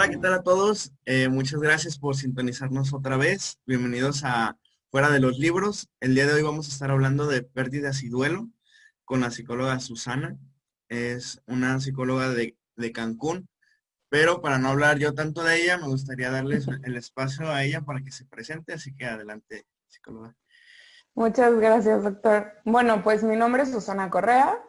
Hola, ¿qué tal a todos? Muchas gracias por sintonizarnos otra vez. Bienvenidos a Fuera de los Libros. El día de hoy vamos a estar hablando de pérdidas y duelo con la psicóloga Susana. Es una psicóloga de Cancún, pero para no hablar yo tanto de ella, me gustaría darles el espacio a ella para que se presente, así que adelante, psicóloga. Muchas gracias, doctor. Bueno, pues mi nombre es Susana Correa,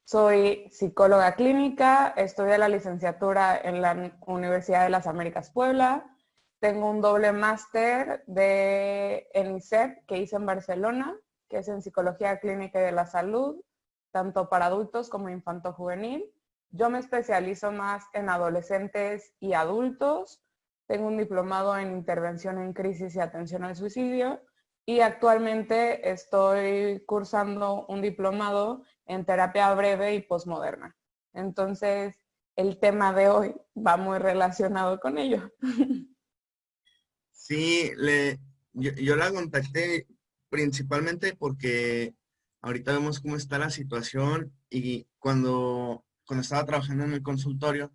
soy psicóloga clínica, estudié la licenciatura en la Universidad de las Américas Puebla, tengo un doble máster en ISEP que hice en Barcelona, que es en Psicología Clínica y de la Salud, tanto para adultos como infanto-juvenil. Yo me especializo más en adolescentes y adultos, tengo un diplomado en intervención en crisis y atención al suicidio, y actualmente estoy cursando un diplomado en terapia breve y posmoderna. Entonces, el tema de hoy va muy relacionado con ello. Sí, yo la contacté principalmente porque ahorita vemos cómo está la situación y cuando estaba trabajando en el consultorio,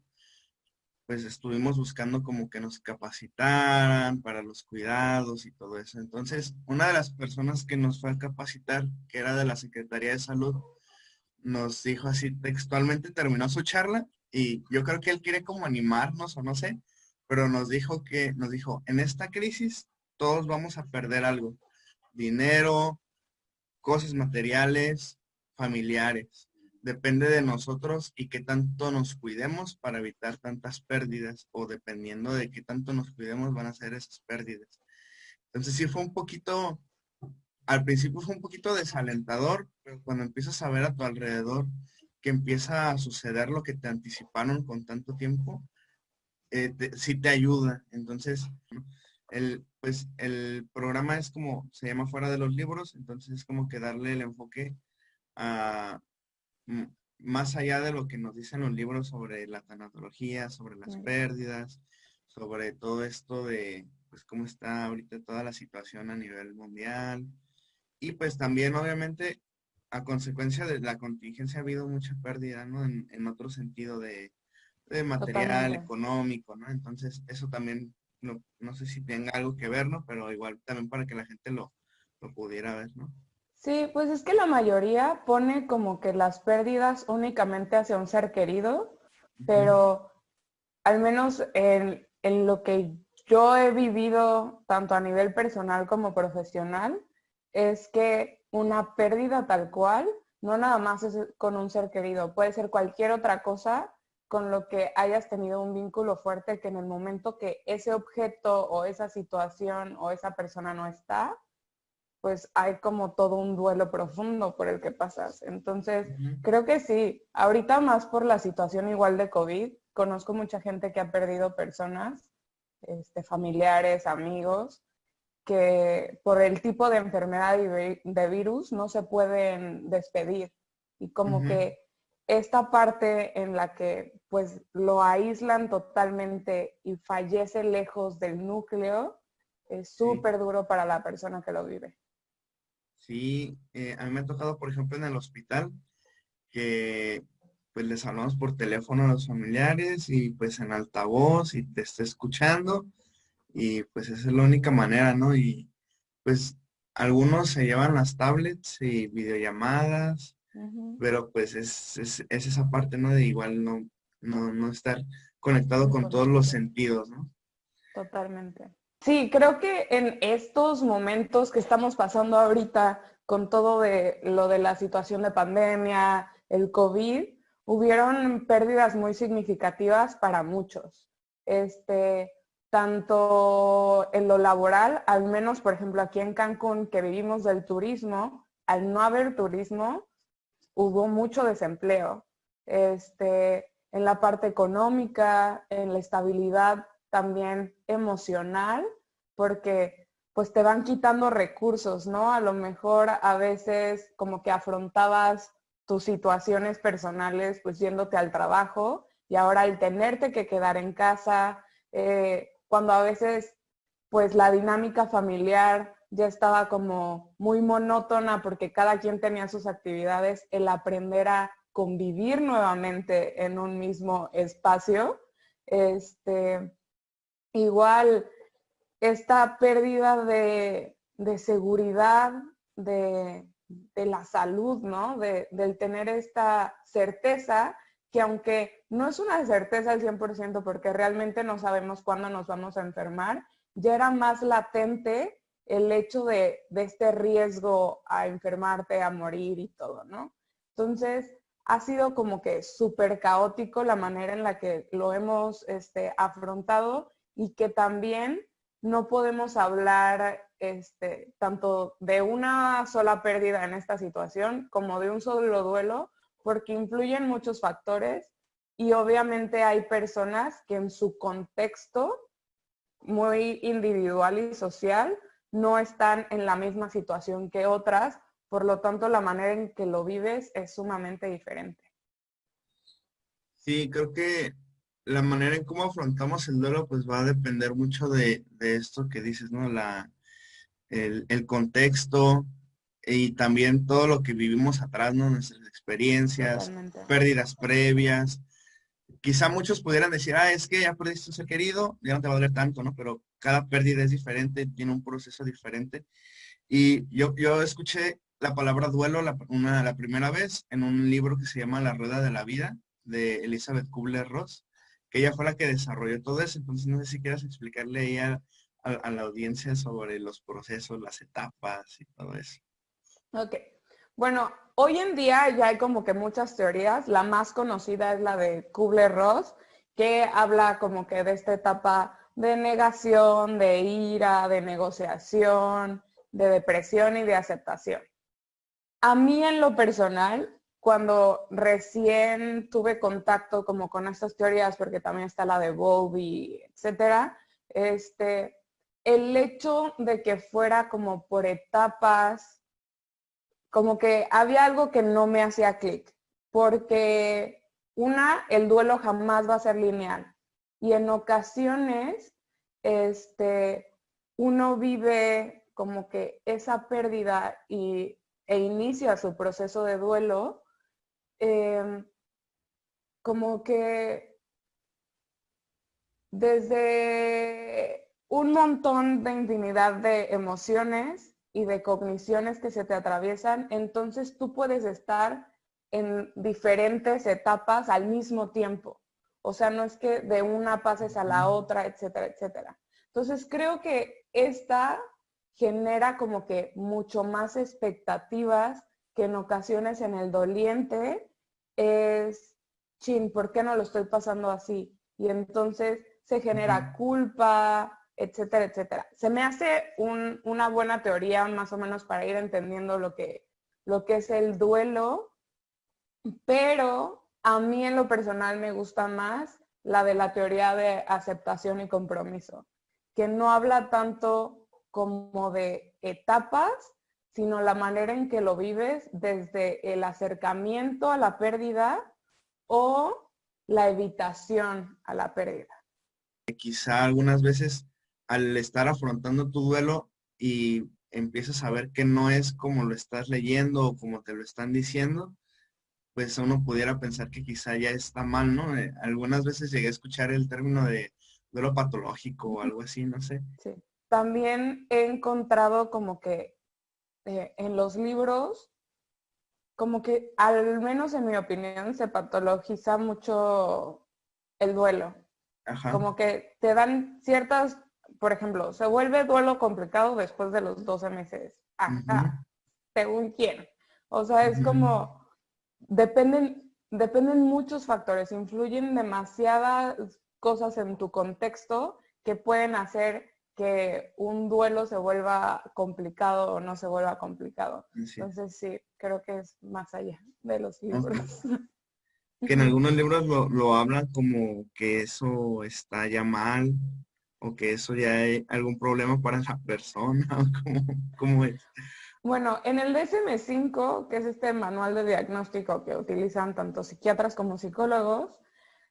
pues estuvimos buscando como que nos capacitaran para los cuidados y todo eso. Entonces, una de las personas que nos fue a capacitar, que era de la Secretaría de Salud, nos dijo así textualmente, terminó su charla y yo creo que él quiere como animarnos o no sé, pero nos dijo, en esta crisis todos vamos a perder algo, dinero, cosas materiales, familiares. Depende de nosotros y qué tanto nos cuidemos para evitar tantas pérdidas o dependiendo de qué tanto nos cuidemos van a ser esas pérdidas. Entonces sí fue un poquito, al principio fue un poquito desalentador, pero cuando empiezas a ver a tu alrededor que empieza a suceder lo que te anticiparon con tanto tiempo, sí te ayuda. Entonces, pues el programa es como, se llama Fuera de los Libros, entonces es como que darle el enfoque a más allá de lo que nos dicen los libros sobre la tanatología, sobre las pérdidas, sobre todo esto de pues cómo está ahorita toda la situación a nivel mundial. Y pues también obviamente a consecuencia de la contingencia ha habido mucha pérdida, ¿no? En otro sentido de material Totalmente. económico, ¿no? Entonces eso también no sé si tenga algo que ver, ¿no? Pero igual también para que la gente lo pudiera ver, ¿no? Sí, pues es que la mayoría pone como que las pérdidas únicamente hacia un ser querido, Ujú. pero al menos en lo que yo he vivido, tanto a nivel personal como profesional, es que una pérdida tal cual, no nada más es con un ser querido, puede ser cualquier otra cosa con lo que hayas tenido un vínculo fuerte que en el momento que ese objeto o esa situación o esa persona no está, pues hay como todo un duelo profundo por el que pasas. Entonces, Ujú. creo que sí, ahorita más por la situación igual de COVID, conozco mucha gente que ha perdido personas, familiares, amigos, que por el tipo de enfermedad y de virus no se pueden despedir. Y como Ujú. que esta parte en la que pues lo aíslan totalmente y fallece lejos del núcleo, es Sí. súper duro para la persona que lo vive. Sí, a mí me ha tocado, por ejemplo, en el hospital, que pues les hablamos por teléfono a los familiares y pues en altavoz y te está escuchando y pues esa es la única manera, ¿no? Y pues algunos se llevan las tablets y videollamadas, Ujú. pero pues es esa parte, ¿no? De igual no estar conectado con todos los Inconectado. sentidos, ¿no? Totalmente. Sí, creo que en estos momentos que estamos pasando ahorita con todo de lo de la situación de pandemia, el COVID, hubieron pérdidas muy significativas para muchos. Este, tanto en lo laboral, al menos por ejemplo aquí en Cancún, que vivimos del turismo, al no haber turismo, hubo mucho desempleo. En la parte económica, en la estabilidad también emocional, porque pues te van quitando recursos, ¿no? A lo mejor a veces como que afrontabas tus situaciones personales pues yéndote al trabajo y ahora al tenerte que quedar en casa, cuando a veces pues la dinámica familiar ya estaba como muy monótona porque cada quien tenía sus actividades, el aprender a convivir nuevamente en un mismo espacio, este, Igual, esta pérdida de seguridad, de la salud, ¿no? Del tener esta certeza, que aunque no es una certeza al 100% porque realmente no sabemos cuándo nos vamos a enfermar, ya era más latente el hecho de este riesgo a enfermarte, a morir y todo, ¿no? Entonces, ha sido como que súper caótico la manera en la que lo hemos afrontado y que también no podemos hablar tanto de una sola pérdida en esta situación como de un solo duelo, porque influyen muchos factores y obviamente hay personas que en su contexto muy individual y social no están en la misma situación que otras, por lo tanto la manera en que lo vives es sumamente diferente. Sí, creo que la manera en cómo afrontamos el duelo pues va a depender mucho de esto que dices, ¿no? El contexto y también todo lo que vivimos atrás, ¿no? Nuestras experiencias, Totalmente. pérdidas previas. Quizá muchos pudieran decir, ah, es que ya perdiste a un ser querido, ya no te va a doler tanto, ¿no? Pero cada pérdida es diferente, tiene un proceso diferente. Y yo escuché la palabra duelo la primera vez en un libro que se llama La Rueda de la Vida, de Elizabeth Kubler-Ross, que ella fue la que desarrolló todo eso. Entonces, no sé si quieras explicarle ahí a la audiencia sobre los procesos, las etapas y todo eso. Ok. Bueno, hoy en día ya hay como que muchas teorías. La más conocida es la de Kubler-Ross, que habla como que de esta etapa de negación, de ira, de negociación, de depresión y de aceptación. A mí en lo personal, cuando recién tuve contacto como con estas teorías, porque también está la de Bowlby, etcétera, el hecho de que fuera como por etapas, como que había algo que no me hacía clic, porque el duelo jamás va a ser lineal y en ocasiones uno vive como que esa pérdida e inicia su proceso de duelo como que desde un montón de infinidad de emociones y de cogniciones que se te atraviesan, entonces tú puedes estar en diferentes etapas al mismo tiempo. O sea, no es que de una pases a la otra, etcétera, etcétera. Entonces creo que esta genera como que mucho más expectativas que en ocasiones en el doliente es, chin, ¿por qué no lo estoy pasando así? Y entonces se genera culpa, etcétera, etcétera. Se me hace una buena teoría más o menos para ir entendiendo lo que es el duelo, pero a mí en lo personal me gusta más la de la teoría de aceptación y compromiso, que no habla tanto como de etapas, sino la manera en que lo vives desde el acercamiento a la pérdida o la evitación a la pérdida. Quizá algunas veces al estar afrontando tu duelo y empiezas a ver que no es como lo estás leyendo o como te lo están diciendo, pues uno pudiera pensar que quizá ya está mal, ¿no? Algunas veces llegué a escuchar el término de duelo patológico o algo así, no sé. Sí. También he encontrado como que en los libros, como que al menos en mi opinión se patologiza mucho el duelo. Ajá. Como que te dan ciertas, por ejemplo, se vuelve duelo complicado después de los 12 meses. Ujú, Ajá, según quién. O sea, es ujú. como, dependen muchos factores, influyen demasiadas cosas en tu contexto que pueden hacer que un duelo se vuelva complicado o no se vuelva complicado. Sí, Entonces sí, creo que es más allá de los ok. libros. Que en algunos libros lo hablan como que eso está ya mal o que eso ya hay algún problema para la persona, o cómo es. Bueno, en el DSM-5, que es este manual de diagnóstico que utilizan tanto psiquiatras como psicólogos,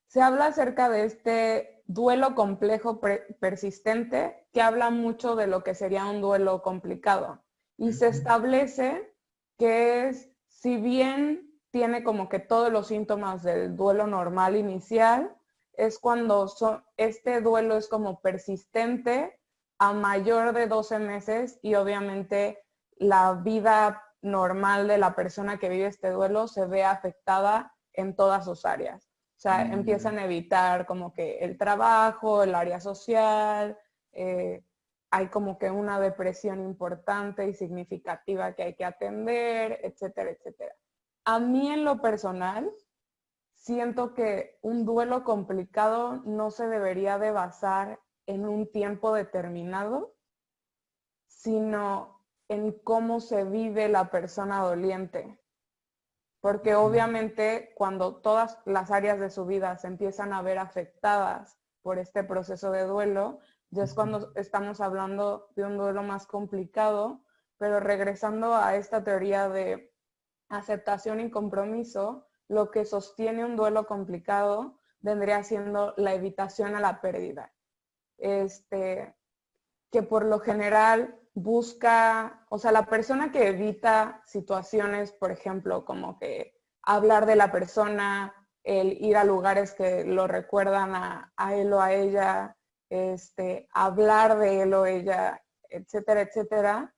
se habla acerca de este duelo complejo persistente que habla mucho de lo que sería un duelo complicado. Y se Ujú, establece que es, si bien tiene como que todos los síntomas del duelo normal inicial, es cuando este duelo es como persistente a mayor de 12 meses y obviamente la vida normal de la persona que vive este duelo se ve afectada en todas sus áreas. O sea, empiezan a evitar como que el trabajo, el área social, hay como que una depresión importante y significativa que hay que atender, etcétera, etcétera. A mí en lo personal, siento que un duelo complicado no se debería de basar en un tiempo determinado, sino en cómo se vive la persona doliente. Porque obviamente cuando todas las áreas de su vida se empiezan a ver afectadas por este proceso de duelo, ya es cuando estamos hablando de un duelo más complicado, pero regresando a esta teoría de aceptación y compromiso, lo que sostiene un duelo complicado vendría siendo la evitación a la pérdida. Que por lo general busca, o sea, la persona que evita situaciones, por ejemplo, como que hablar de la persona, el ir a lugares que lo recuerdan a él o a ella, hablar de él o ella, etcétera, etcétera,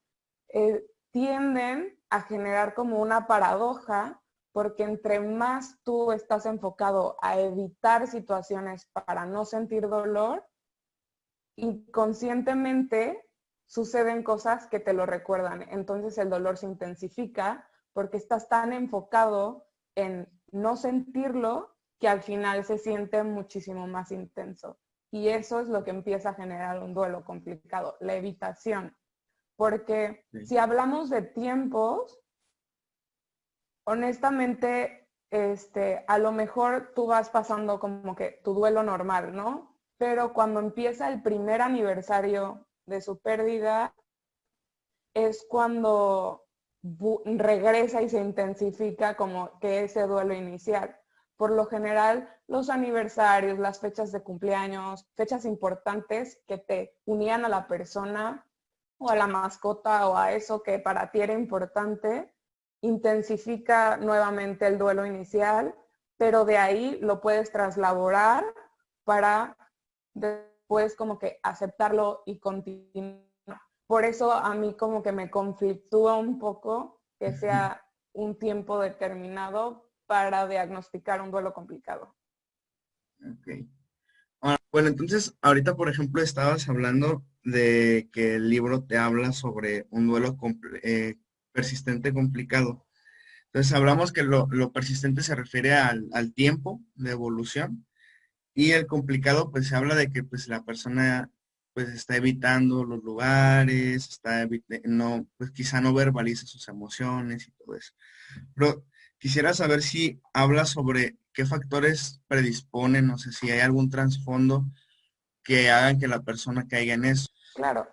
tienden a generar como una paradoja, porque entre más tú estás enfocado a evitar situaciones para no sentir dolor, inconscientemente suceden cosas que te lo recuerdan. Entonces el dolor se intensifica porque estás tan enfocado en no sentirlo que al final se siente muchísimo más intenso. Y eso es lo que empieza a generar un duelo complicado, la evitación. Porque si hablamos de tiempos, honestamente, a lo mejor tú vas pasando como que tu duelo normal, ¿no? Pero cuando empieza el primer aniversario de su pérdida, es cuando regresa y se intensifica como que ese duelo inicial. Por lo general, los aniversarios, las fechas de cumpleaños, fechas importantes que te unían a la persona o a la mascota o a eso que para ti era importante, intensifica nuevamente el duelo inicial, pero de ahí lo puedes traslaborar para después como que aceptarlo y continuar. Por eso a mí como que me conflictúa un poco que sea un tiempo determinado para diagnosticar un duelo complicado. Ok. Bueno, entonces, ahorita, por ejemplo, estabas hablando de que el libro te habla sobre un duelo persistente complicado. Entonces, hablamos que lo persistente se refiere al tiempo de evolución y el complicado, pues, se habla de que, pues, la persona, pues, está evitando los lugares, no, pues, quizá no verbaliza sus emociones y todo eso. Pero quisiera saber si habla sobre qué factores predisponen, no sé si hay algún trasfondo que hagan que la persona caiga en eso. Claro.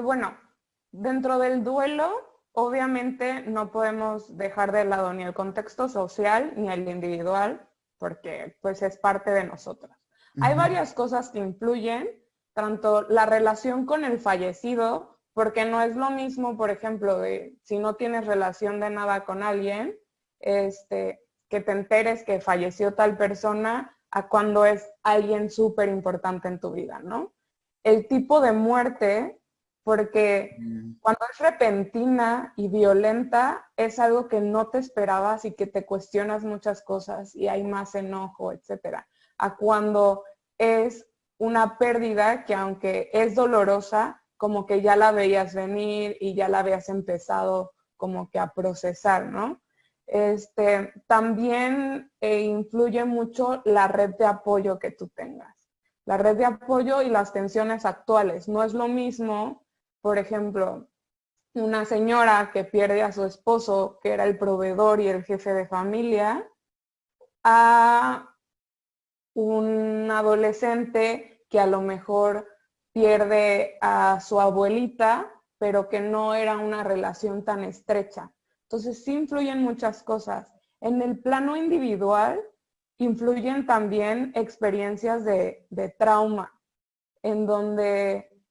Bueno, dentro del duelo, obviamente no podemos dejar de lado ni el contexto social ni el individual, porque pues es parte de nosotros. Hay varias cosas que influyen, tanto la relación con el fallecido, porque no es lo mismo, por ejemplo, de si no tienes relación de nada con alguien, que te enteres que falleció tal persona a cuando es alguien súper importante en tu vida, ¿no? El tipo de muerte, porque cuando es repentina y violenta, es algo que no te esperabas y que te cuestionas muchas cosas y hay más enojo, etcétera. A cuando es una pérdida que aunque es dolorosa, como que ya la veías venir y ya la habías empezado como que a procesar, ¿no? También influye mucho la red de apoyo que tú tengas. La red de apoyo y las tensiones actuales. No es lo mismo, por ejemplo, una señora que pierde a su esposo, que era el proveedor y el jefe de familia, a un adolescente que a lo mejor pierde a su abuelita, pero que no era una relación tan estrecha. Entonces sí influyen muchas cosas. En el plano individual, influyen también experiencias de trauma, en donde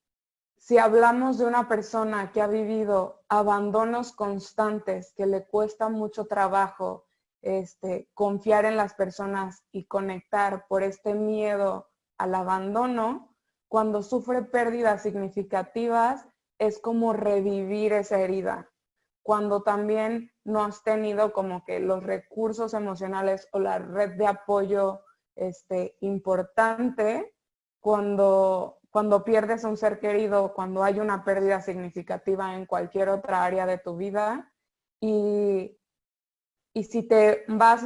si hablamos de una persona que ha vivido abandonos constantes, que le cuesta mucho trabajo confiar en las personas y conectar por este miedo al abandono, cuando sufre pérdidas significativas, es como revivir esa herida. Cuando también no has tenido como que los recursos emocionales o la red de apoyo importante, cuando pierdes a un ser querido, cuando hay una pérdida significativa en cualquier otra área de tu vida, y si te vas,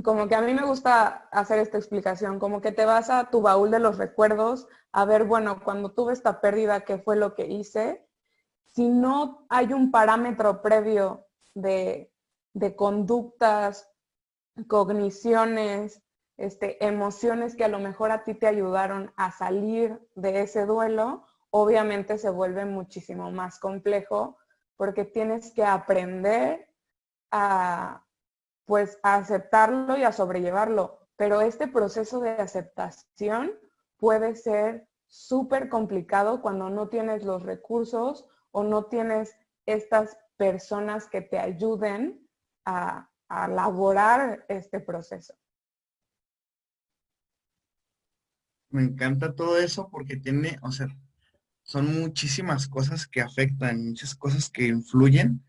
como que a mí me gusta hacer esta explicación, como que te vas a tu baúl de los recuerdos a ver, bueno, cuando tuve esta pérdida, ¿qué fue lo que hice? Si no hay un parámetro previo de conductas, cogniciones, emociones que a lo mejor a ti te ayudaron a salir de ese duelo, obviamente se vuelve muchísimo más complejo porque tienes que aprender a, pues, a aceptarlo y a sobrellevarlo. Pero este proceso de aceptación puede ser súper complicado cuando no tienes los recursos o no tienes estas personas que te ayuden a elaborar este proceso. Me encanta todo eso porque tiene, o sea, son muchísimas cosas que afectan, muchas cosas que influyen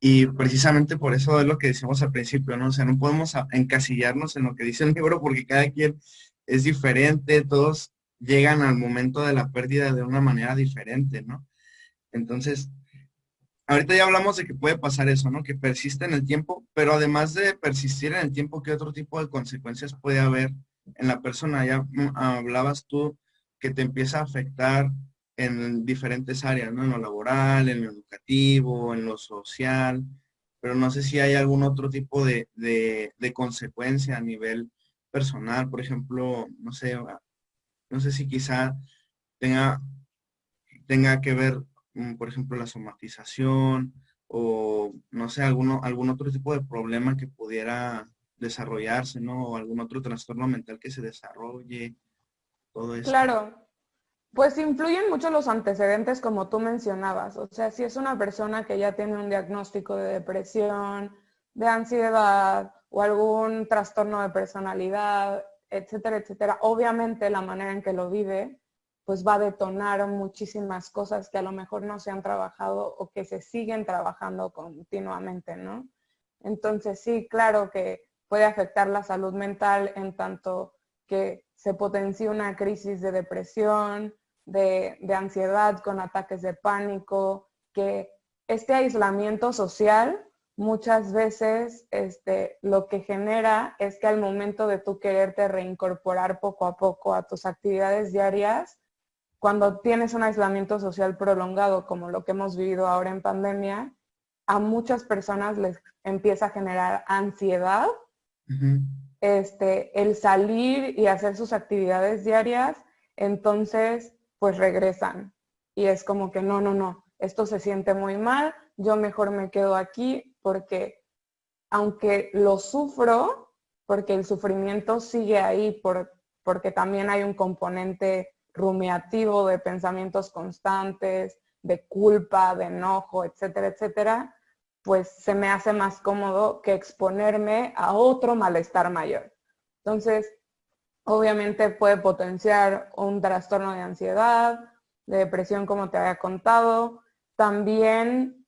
y precisamente por eso es lo que decimos al principio, ¿no? O sea, no podemos encasillarnos en lo que dice el libro porque cada quien es diferente, todos llegan al momento de la pérdida de una manera diferente, ¿no? Entonces, ahorita ya hablamos de que puede pasar eso, ¿no? Que persiste en el tiempo, pero además de persistir en el tiempo, ¿qué otro tipo de consecuencias puede haber en la persona? Ya hablabas tú que te empieza a afectar en diferentes áreas, ¿no? En lo laboral, en lo educativo, en lo social, pero no sé si hay algún otro tipo de consecuencia a nivel personal, por ejemplo, no sé si quizá tenga tenga que ver, por ejemplo, la somatización o, no sé, algún otro tipo de problema que pudiera desarrollarse, ¿no? O algún otro trastorno mental que se desarrolle, todo esto. Claro, pues influyen mucho los antecedentes como tú mencionabas. O sea, si es una persona que ya tiene un diagnóstico de depresión, de ansiedad o algún trastorno de personalidad, etcétera, etcétera, obviamente la manera en que lo vive, pues va a detonar muchísimas cosas que a lo mejor no se han trabajado o que se siguen trabajando continuamente, ¿no? Entonces sí, claro que puede afectar la salud mental en tanto que se potencia una crisis de depresión, de ansiedad con ataques de pánico, que este aislamiento social muchas veces lo que genera es que al momento de tú quererte reincorporar poco a poco a tus actividades diarias, cuando tienes un aislamiento social prolongado como lo que hemos vivido ahora en pandemia, a muchas personas les empieza a generar ansiedad Ujú. el salir y hacer sus actividades diarias, entonces pues regresan. Y es como que no, no, no, esto se siente muy mal, yo mejor me quedo aquí porque aunque lo sufro, porque el sufrimiento sigue ahí, porque también hay un componente rumiativo de pensamientos constantes, de culpa, de enojo, etcétera, etcétera, pues se me hace más cómodo que exponerme a otro malestar mayor. Entonces, obviamente puede potenciar un trastorno de ansiedad, de depresión, como te había contado. También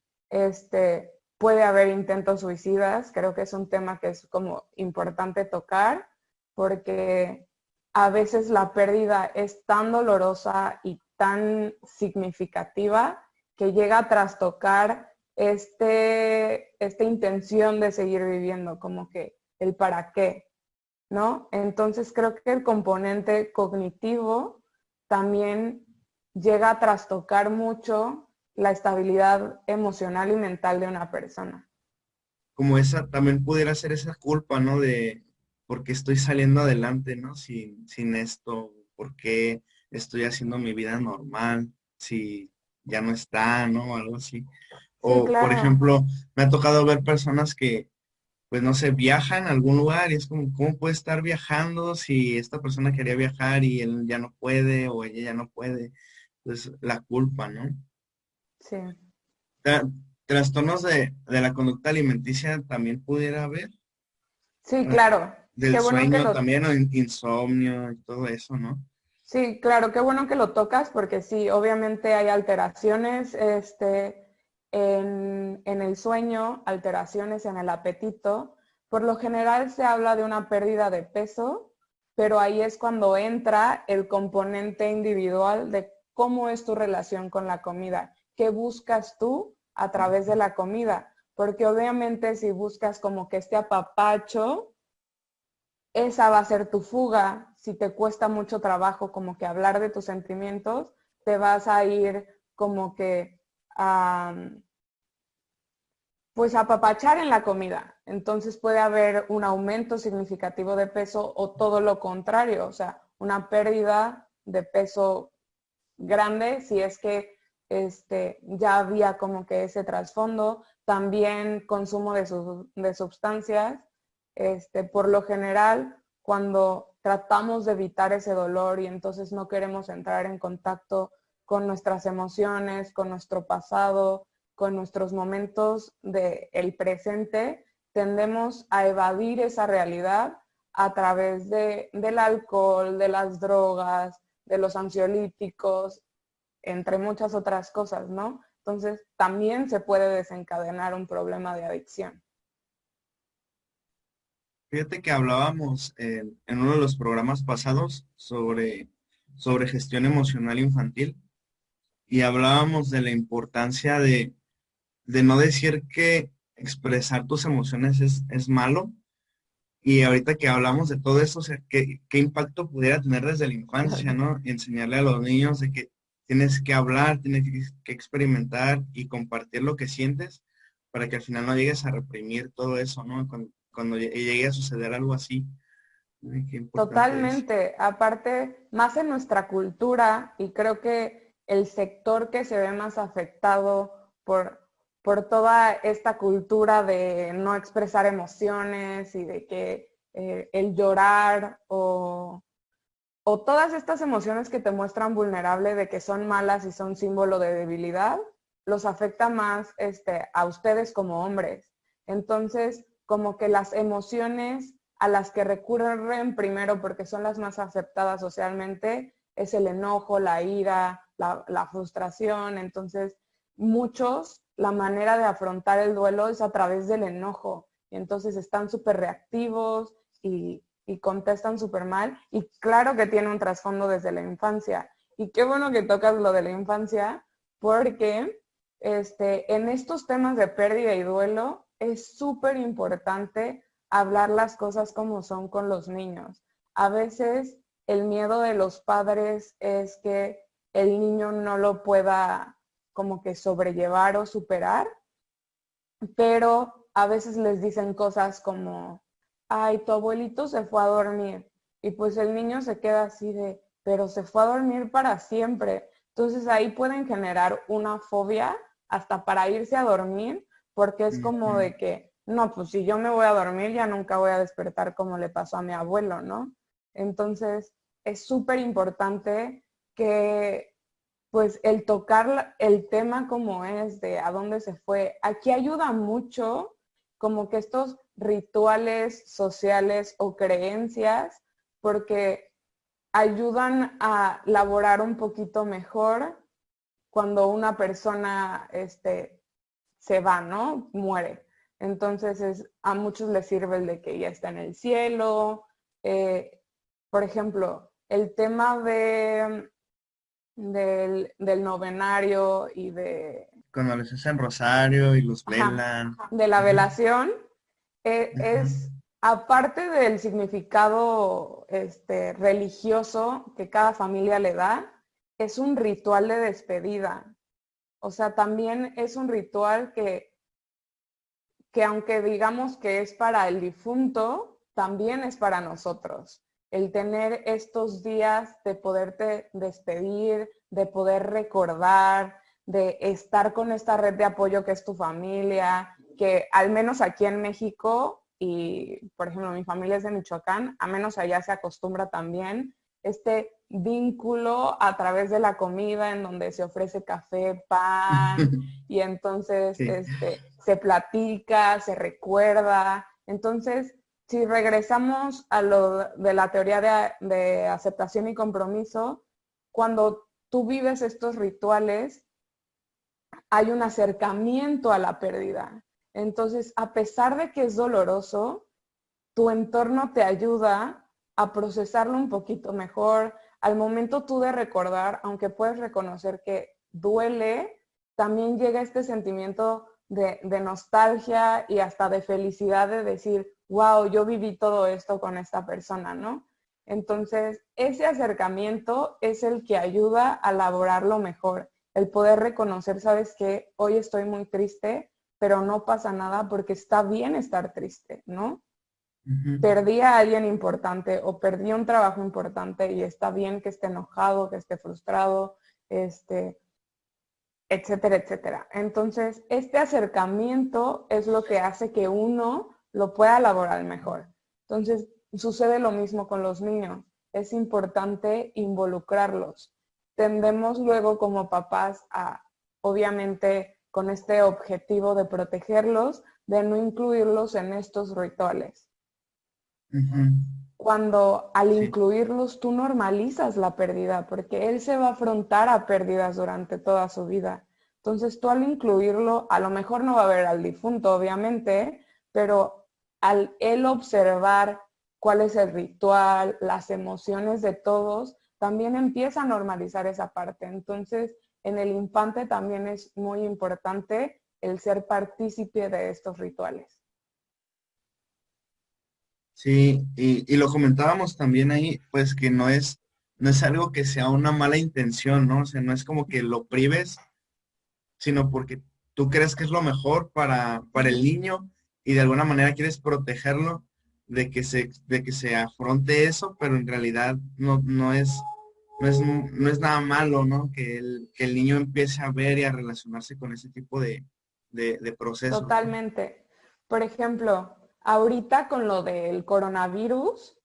puede haber intentos suicidas. Creo que es un tema que es como importante tocar porque a veces la pérdida es tan dolorosa y tan significativa que llega a trastocar esta intención de seguir viviendo, como que el para qué, ¿no? Entonces creo que el componente cognitivo también llega a trastocar mucho la estabilidad emocional y mental de una persona. Como esa, también pudiera ser esa culpa, ¿no? De por qué estoy saliendo adelante, ¿no? Sin esto, por qué estoy haciendo mi vida normal, si ya no está, ¿no? Algo así. Sí, O, por claro. ejemplo, me ha tocado ver personas que pues no sé, viajan a algún lugar y es como, ¿cómo puede estar viajando si esta persona quería viajar y él ya no puede o ella ya no puede? Entonces, la culpa, ¿no? Sí. Trastornos de la conducta alimenticia también pudiera haber. Sí, claro. Del Qué bueno que sueño lo, también, o insomnio y todo eso, ¿no? sí, claro, qué bueno que lo tocas porque sí, obviamente hay alteraciones en el sueño, alteraciones en el apetito. Por lo general se habla de una pérdida de peso, pero ahí es cuando entra el componente individual de cómo es tu relación con la comida, qué buscas tú a través de la comida, porque obviamente si buscas como que este apapacho, esa va a ser tu fuga. Si te cuesta mucho trabajo como que hablar de tus sentimientos, te vas a ir como que a, pues a apapachar en la comida. Entonces puede haber un aumento significativo de peso o todo lo contrario, o sea, una pérdida de peso grande si es que ya había como que ese trasfondo. También consumo de sustancias. Por lo general, cuando tratamos de evitar ese dolor y entonces no queremos entrar en contacto con nuestras emociones, con nuestro pasado, con nuestros momentos del presente, tendemos a evadir esa realidad a través del alcohol, de las drogas, de los ansiolíticos, entre muchas otras cosas, ¿no? Entonces, también se puede desencadenar un problema de adicción. Fíjate que hablábamos en uno de los programas pasados sobre gestión emocional infantil y hablábamos de la importancia de no decir que expresar tus emociones es malo. Y ahorita que hablamos de todo eso, o sea, ¿qué impacto pudiera tener desde la infancia, ¿no? Enseñarle a los niños de que tienes que hablar, tienes que experimentar y compartir lo que sientes para que al final no llegues a reprimir todo eso, ¿no? Cuando llegue a suceder algo así. Ay, qué importante es. Totalmente. Aparte, más en nuestra cultura, y creo que el sector que se ve más afectado por toda esta cultura de no expresar emociones y de que el llorar o todas estas emociones que te muestran vulnerable de que son malas y son símbolo de debilidad, los afecta más a ustedes como hombres. Entonces, como que las emociones a las que recurren primero porque son las más aceptadas socialmente es el enojo, la ira, la frustración. Entonces, muchos, la manera de afrontar el duelo es a través del enojo. Y entonces están súper reactivos y contestan súper mal. Y claro que tiene un trasfondo desde la infancia. Y qué bueno que tocas lo de la infancia, porque en estos temas de pérdida y duelo es súper importante hablar las cosas como son con los niños. A veces el miedo de los padres es que el niño no lo pueda como que sobrellevar o superar, pero a veces les dicen cosas como, ay, tu abuelito se fue a dormir. Y pues el niño se queda así de, pero se fue a dormir para siempre. Entonces ahí pueden generar una fobia hasta para irse a dormir, porque es como Ujú. de que, no, pues si yo me voy a dormir ya nunca voy a despertar como le pasó a mi abuelo, ¿no? Entonces es súper importante que pues el tocar el tema como es de a dónde se fue, aquí ayuda mucho como que estos rituales sociales o creencias, porque ayudan a laborar un poquito mejor cuando una persona se va, ¿no? Muere. Entonces a muchos les sirve el de que ya está en el cielo. Eh, por ejemplo, el tema del novenario y Cuando les hacen rosario y los ajá, velan. de la Ujú, velación, ujú. aparte del significado religioso que cada familia le da, es un ritual de despedida. O sea, también es un ritual que aunque digamos que es para el difunto, también es para nosotros. El tener estos días de poderte despedir, de poder recordar, de estar con esta red de apoyo que es tu familia, que al menos aquí en México, y por ejemplo mi familia es de Michoacán, a menos allá se acostumbra también este vínculo a través de la comida en donde se ofrece café, pan, y entonces Sí. se platica, se recuerda. Entonces, si regresamos a lo de la teoría de aceptación y compromiso, cuando tú vives estos rituales, hay un acercamiento a la pérdida. Entonces, a pesar de que es doloroso, tu entorno te ayuda a procesarlo un poquito mejor. Al momento tú de recordar, aunque puedes reconocer que duele, también llega este sentimiento de nostalgia y hasta de felicidad de decir, wow, yo viví todo esto con esta persona, ¿no? Entonces, ese acercamiento es el que ayuda a elaborarlo mejor, el poder reconocer, ¿sabes qué? Hoy estoy muy triste, pero no pasa nada porque está bien estar triste, ¿no? Ujú. Perdí a alguien importante o perdí un trabajo importante y está bien que esté enojado, que esté frustrado, etcétera, etcétera. Entonces, este acercamiento es lo que hace que uno lo pueda elaborar mejor. Entonces, sucede lo mismo con los niños. Es importante involucrarlos. Tendemos luego como papás a, obviamente, con este objetivo de protegerlos, de no incluirlos en estos rituales. Ujú. Cuando al Sí, incluirlos tú normalizas la pérdida, porque él se va a afrontar a pérdidas durante toda su vida. Entonces tú al incluirlo, a lo mejor no va a ver al difunto, obviamente, pero al él observar cuál es el ritual, las emociones de todos, también empieza a normalizar esa parte. Entonces, en el infante también es muy importante el ser partícipe de estos rituales. sí, y lo comentábamos también ahí, pues que no es algo que sea una mala intención, ¿no? O sea, no es como que lo prives, sino porque tú crees que es lo mejor para el niño y de alguna manera quieres protegerlo de que se afronte eso, pero en realidad no es nada malo, ¿no? Que el niño empiece a ver y a relacionarse con ese tipo de procesos, ¿no? Totalmente. Por ejemplo, ahorita con lo del coronavirus,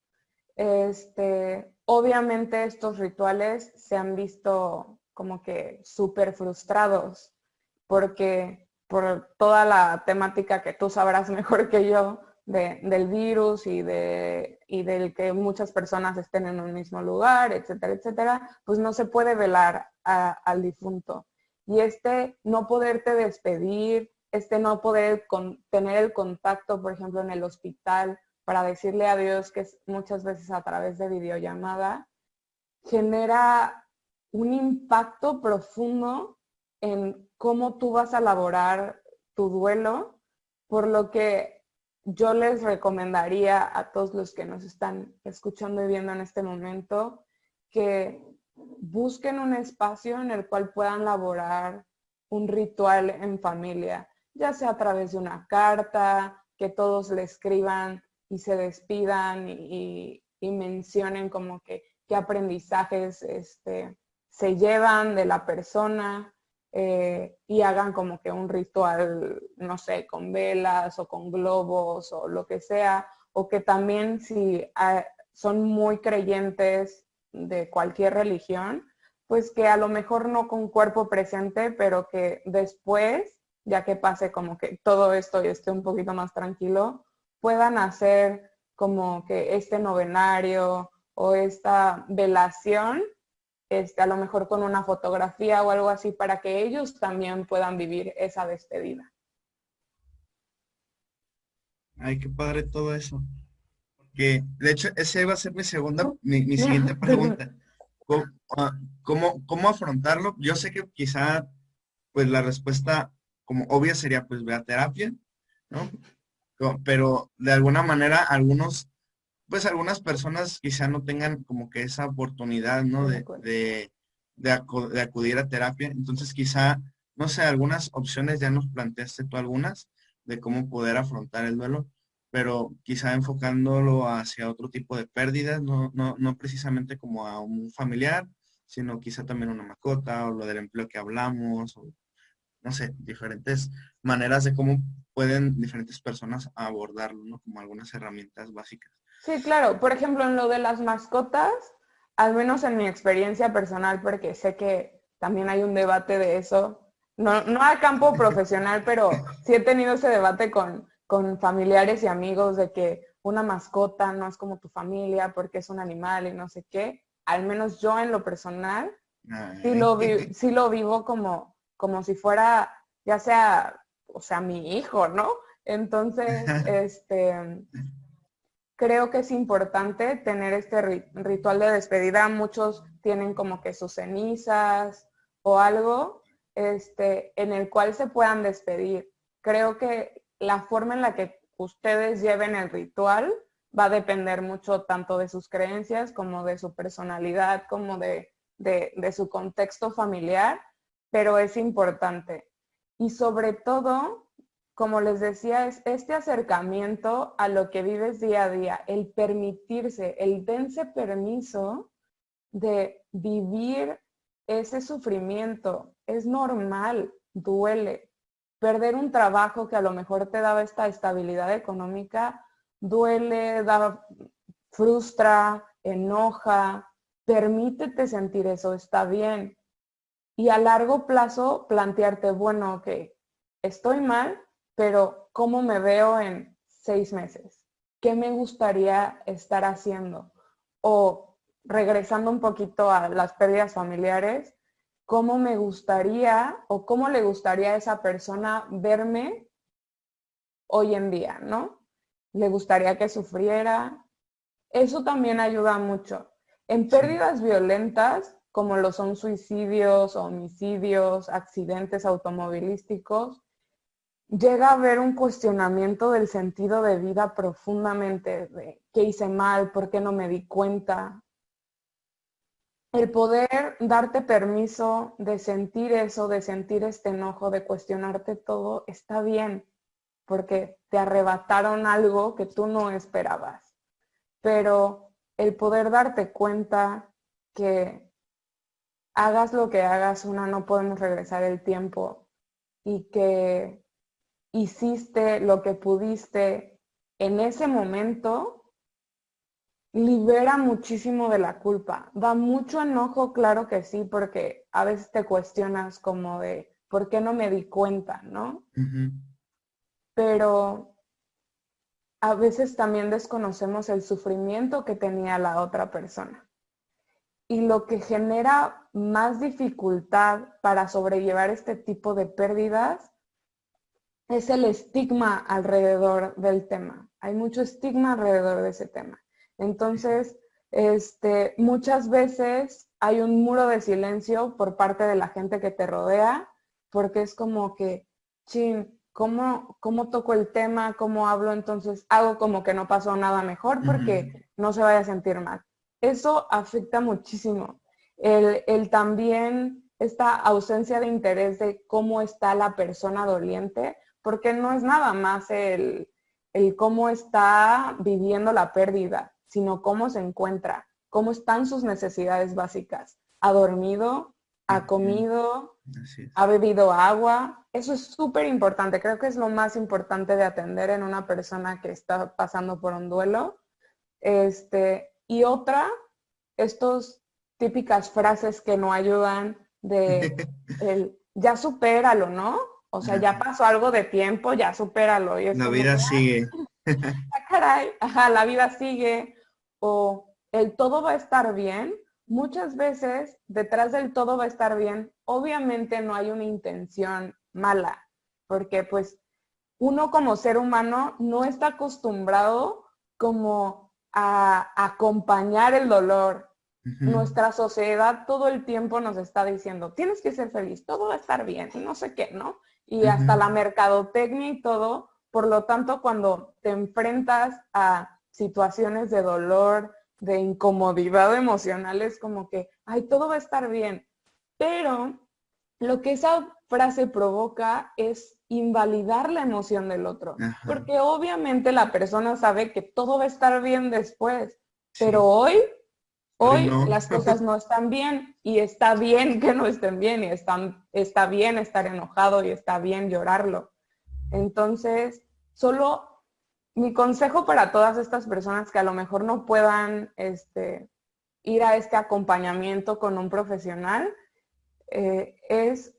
obviamente estos rituales se han visto como que súper frustrados, porque por toda la temática que tú sabrás mejor que yo del virus y del que muchas personas estén en un mismo lugar, etcétera, etcétera, pues no se puede velar al difunto. Y no poderte despedir, no poder tener el contacto, por ejemplo, en el hospital, para decirle adiós, que es muchas veces a través de videollamada, genera un impacto profundo en cómo tú vas a elaborar tu duelo, por lo que yo les recomendaría a todos los que nos están escuchando y viendo en este momento que busquen un espacio en el cual puedan elaborar un ritual en familia, ya sea a través de una carta, que todos le escriban y se despidan y mencionen como que qué aprendizajes se llevan de la persona y hagan como que un ritual, no sé, con velas o con globos o lo que sea, o que también si son muy creyentes de cualquier religión, pues que a lo mejor no con cuerpo presente, pero que después, ya que pase como que todo esto y esté un poquito más tranquilo, puedan hacer como que este novenario o esta velación, a lo mejor con una fotografía o algo así, para que ellos también puedan vivir esa despedida. Ay, qué padre todo eso. Que, de hecho, esa iba a ser mi siguiente pregunta. ¿Cómo, cómo afrontarlo? Yo sé que quizá, pues la respuesta como obvia sería, pues ve a terapia, ¿no? Pero de alguna manera, pues algunas personas quizá no tengan como que esa oportunidad, ¿no? Estoy de acuerdo. De acudir a terapia. Entonces, quizá, no sé, algunas opciones ya nos planteaste tú algunas de cómo poder afrontar el duelo, pero quizá enfocándolo hacia otro tipo de pérdidas, no precisamente como a un familiar, sino quizá también una mascota o lo del empleo que hablamos, o no sé, diferentes maneras de cómo pueden diferentes personas abordarlo, ¿no? Como algunas herramientas básicas. Sí, claro. Por ejemplo, en lo de las mascotas, al menos en mi experiencia personal, porque sé que también hay un debate de eso, no a campo profesional, pero sí he tenido ese debate con familiares y amigos de que una mascota no es como tu familia porque es un animal y no sé qué. Al menos yo en lo personal, Ay. sí lo vivo como si fuera, ya sea, o sea, mi hijo, ¿no? Entonces, creo que es importante tener este ritual de despedida. Muchos tienen como que sus cenizas o algo en el cual se puedan despedir. Creo que la forma en la que ustedes lleven el ritual va a depender mucho tanto de sus creencias como de su personalidad, como de su contexto familiar, pero es importante. Y sobre todo, como les decía, es este acercamiento a lo que vives día a día, el permitirse, el dense permiso de vivir ese sufrimiento. Es normal, duele. Perder un trabajo que a lo mejor te daba esta estabilidad económica, duele, frustra, enoja. Permítete sentir eso, está bien. Y a largo plazo plantearte, bueno, ok, estoy mal, pero ¿cómo me veo en 6 meses? ¿Qué me gustaría estar haciendo? O regresando un poquito a las pérdidas familiares, ¿cómo me gustaría o cómo le gustaría a esa persona verme hoy en día, ¿no? ¿Le gustaría que sufriera? Eso también ayuda mucho. En Sí. pérdidas violentas, como lo son suicidios, homicidios, accidentes automovilísticos, llega a haber un cuestionamiento del sentido de vida profundamente, de qué hice mal, por qué no me di cuenta. El poder darte permiso de sentir eso, de sentir este enojo, de cuestionarte todo, está bien, porque te arrebataron algo que tú no esperabas. Pero el poder darte cuenta que hagas lo que hagas, no podemos regresar el tiempo y que hiciste lo que pudiste en ese momento, libera muchísimo de la culpa. Da mucho enojo, claro que sí, porque a veces te cuestionas como de, ¿por qué no me di cuenta, no? Ujú. Pero a veces también desconocemos el sufrimiento que tenía la otra persona. Y lo que genera más dificultad para sobrellevar este tipo de pérdidas es el estigma alrededor del tema. Hay mucho estigma alrededor de ese tema. Entonces, muchas veces hay un muro de silencio por parte de la gente que te rodea, porque es como que, chin, ¿cómo toco el tema? ¿Cómo hablo? Entonces hago como que no pasó nada mejor Ujú. porque no se vaya a sentir mal. Eso afecta muchísimo. El también esta ausencia de interés de cómo está la persona doliente, porque no es nada más el cómo está viviendo la pérdida, sino cómo se encuentra, cómo están sus necesidades básicas. ¿Ha dormido? ¿Ha Ujú. comido? Así es. ¿Ha bebido agua? Eso es súper importante. Creo que es lo más importante de atender en una persona que está pasando por un duelo. Y otra, estos típicas frases que no ayudan de ya supéralo, ¿no? O sea, ya Ajá. pasó algo de tiempo, ya supéralo. Y es La como que, vida sigue. caray, ajá, la vida sigue. O el todo va a estar bien. Muchas veces detrás del todo va a estar bien, obviamente no hay una intención mala, porque pues uno como ser humano no está acostumbrado como a acompañar el dolor. Ujú. Nuestra sociedad todo el tiempo nos está diciendo, tienes que ser feliz, todo va a estar bien, y no sé qué, ¿no? Y hasta Ujú. la mercadotecnia y todo, por lo tanto, cuando te enfrentas a situaciones de dolor, de incomodidad emocional, es como que, ay, todo va a estar bien. Pero lo que esa frase provoca es invalidar la emoción del otro, Ajá. porque obviamente la persona sabe que todo va a estar bien después, pero Sí. Hoy hoy no. las cosas no están bien y está bien que no estén bien y está bien estar enojado y está bien llorarlo. Entonces, solo mi consejo para todas estas personas que a lo mejor no puedan ir a este acompañamiento con un profesional, es